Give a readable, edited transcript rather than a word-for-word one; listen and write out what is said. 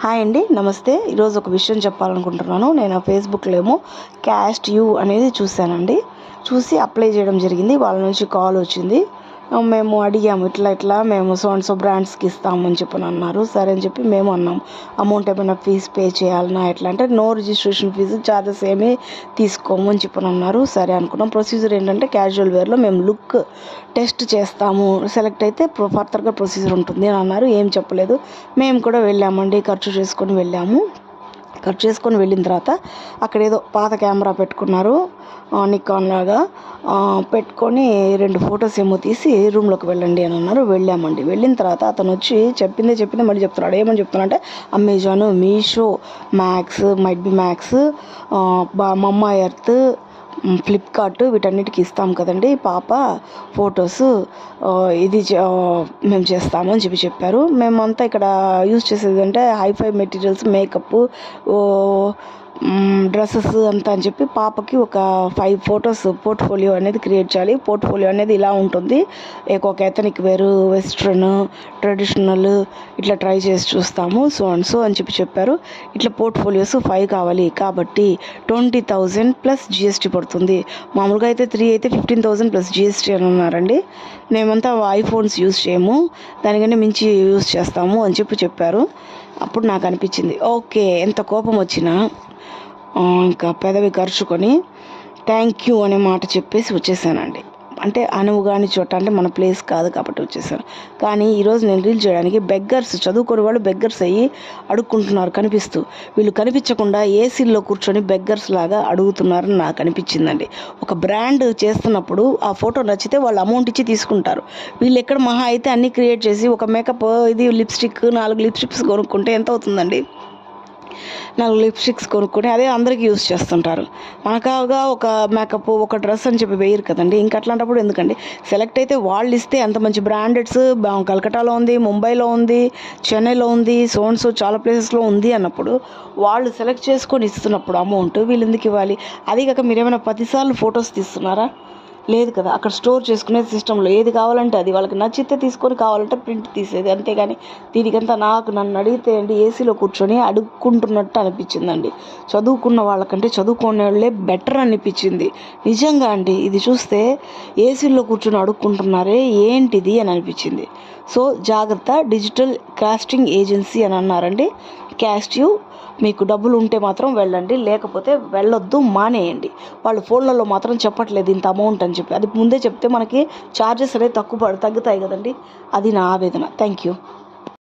Hi అండి, నమస్తే. ఈరోజు ఒక విషయం చెప్పాలనుకుంటున్నాను. నేను ఫేస్బుక్లో ఏమో క్యాస్ట్ యూ అనేది చూశానండి. చూసి అప్లై చేయడం జరిగింది. వాళ్ళ నుంచి కాల్ వచ్చింది. మేము అడిగాము, ఇట్లా మేము సో అండ్ సో బ్రాండ్స్కి ఇస్తామని చెప్పని అన్నారు. సరే అని చెప్పి మేము అన్నాము, అమౌంట్ ఏమైనా ఫీజు పే చేయాలన్నా ఎట్లా అంటే నో రిజిస్ట్రేషన్ ఫీజు, ఛార్జెస్ ఏమీ తీసుకోము అని చెప్పని అన్నారు. సరే అనుకున్నాం. ప్రొసీజర్ ఏంటంటే క్యాజువల్ వేర్లో మేము లుక్ టెస్ట్ చేస్తాము, సెలెక్ట్ అయితే ఫర్దర్గా ప్రొసీజర్ ఉంటుంది అని అన్నారు. ఏం చెప్పలేదు. మేము కూడా వెళ్ళామండి, ఖర్చు చేసుకొని వెళ్ళిన తర్వాత అక్కడ ఏదో పాత కెమెరా పెట్టుకున్నారు, నికాన్ లాగా పెట్టుకొని 2 ఫొటోస్ ఏమో తీసి రూమ్లోకి వెళ్ళండి అని అన్నారు. వెళ్ళామండి. వెళ్ళిన తర్వాత అతను వచ్చి చెప్పిందే మళ్ళీ చెప్తున్నాడు. ఏమని చెప్తున్నాడంటే Amazon, Meesho, max, might be max, మమ్మా ఎర్త్, ఫ్లిప్కార్ట్ వీటన్నిటికి ఇస్తాం కదండి పాప ఫొటోస్, ఇది మేము చేస్తాము అని చెప్పారు. మేమంతా ఇక్కడ యూజ్ చేసేది అంటే హైఫై మెటీరియల్స్, మేకప్, డ్రెస్సెస్ అంతా అని చెప్పి పాపకి ఒక 5 ఫొటోస్ పోర్ట్ఫోలియో అనేది క్రియేట్ చేయాలి. పోర్ట్ఫోలియో అనేది ఇలా ఉంటుంది, ఒక ఎథనిక్ వేరు, వెస్ట్రన్, ట్రెడిషనల్ ఇట్లా ట్రై చేసి చూస్తాము సో అండ్ సో అని చెప్పారు. ఇట్లా పోర్ట్ఫోలియోస్ 5 కావాలి కాబట్టి 20,000 ప్లస్ జిఎస్టీ పడుతుంది. మామూలుగా అయితే 3 అయితే 15,000 ప్లస్ జిఎస్టీ అని ఉన్నారండి. మేమంతా ఐఫోన్స్ యూజ్ చేయము, దానికంటే మించి యూజ్ చేస్తాము అని చెప్పారు. అప్పుడు నాకు అనిపించింది, ఓకే, ఎంత కోపం వచ్చినా ఇంకా పెదవి ఖర్చుకొని థ్యాంక్ యూ అనే మాట చెప్పేసి వచ్చేసానండి. అంటే అనువుగాని చోట అంటే మన ప్లేస్ కాదు కాబట్టి వచ్చేసాను. కానీ ఈరోజు నేను రీల్ చేయడానికి బెగ్గర్స్, చదువుకునే వాళ్ళు బెగ్గర్స్ అయ్యి అడుక్కుంటున్నారు కనిపిస్తూ. వీళ్ళు కనిపించకుండా ఏసీల్లో కూర్చొని బెగ్గర్స్ లాగా అడుగుతున్నారని నాకు అనిపించిందండి. ఒక బ్రాండ్ చేస్తున్నప్పుడు ఆ ఫోటో నచ్చితే వాళ్ళు అమౌంట్ ఇచ్చి తీసుకుంటారు. వీళ్ళు ఎక్కడ మహా అయితే అన్నీ క్రియేట్ చేసి ఒక మేకప్, ఇది లిప్స్టిక్, 4 లిప్స్టిక్స్ కొనుక్కుంటే ఎంత అవుతుందండి? 4 లిప్స్టిక్స్ కొనుక్కొని అదే అందరికీ యూజ్ చేస్తుంటారు. మనకాగా ఒక మేకప్, ఒక డ్రెస్ అని చెప్పి వేయరు కదండి. ఇంకా అట్లాంటప్పుడు ఎందుకండి? సెలెక్ట్ అయితే వాళ్ళు ఇస్తే అంత మంచి బ్రాండెడ్స్ కలకటాలో ఉంది, ముంబైలో ఉంది, చెన్నైలో ఉంది, సో చాలా ప్లేసెస్లో ఉంది అన్నప్పుడు వాళ్ళు సెలెక్ట్ చేసుకొని ఇస్తున్నప్పుడు అమౌంట్ వీళ్ళు ఎందుకు ఇవ్వాలి? అదే కాక మీరేమైనా 10 సార్లు ఫొటోస్ తీస్తున్నారా? లేదు కదా. అక్కడ స్టోర్ చేసుకునే సిస్టంలో ఏది కావాలంటే అది వాళ్ళకి నచ్చితే తీసుకొని, కావాలంటే ప్రింట్ తీసేది. అంతేగాని దీనికంతా నన్ను అడిగితే అండి ఏసీలో కూర్చొని అడుక్కుంటున్నట్టు అనిపించిందండి. చదువుకున్న వాళ్ళకంటే చదువుకునే వాళ్ళే బెటర్ అనిపించింది నిజంగా అండి. ఇది చూస్తే ఏసీలో కూర్చొని అడుక్కుంటున్నారే ఏంటిది అని అనిపించింది. సో జాగ్రత్త, డిజిటల్ కాస్టింగ్ ఏజెన్సీ అని అన్నారండి. క్యాస్ట్ యూ, మీకు డబ్బులు ఉంటే మాత్రం వెళ్ళండి, లేకపోతే వెళ్ళొద్దు, మానేయండి. వాళ్ళు ఫోన్లలో మాత్రం చెప్పట్లేదు ఇంత అమౌంట్ అని చెప్పి. అది ముందే చెప్తే మనకి ఛార్జెస్ అనేది తగ్గుతాయి కదండి. అది నా ఆవేదన. Thank you.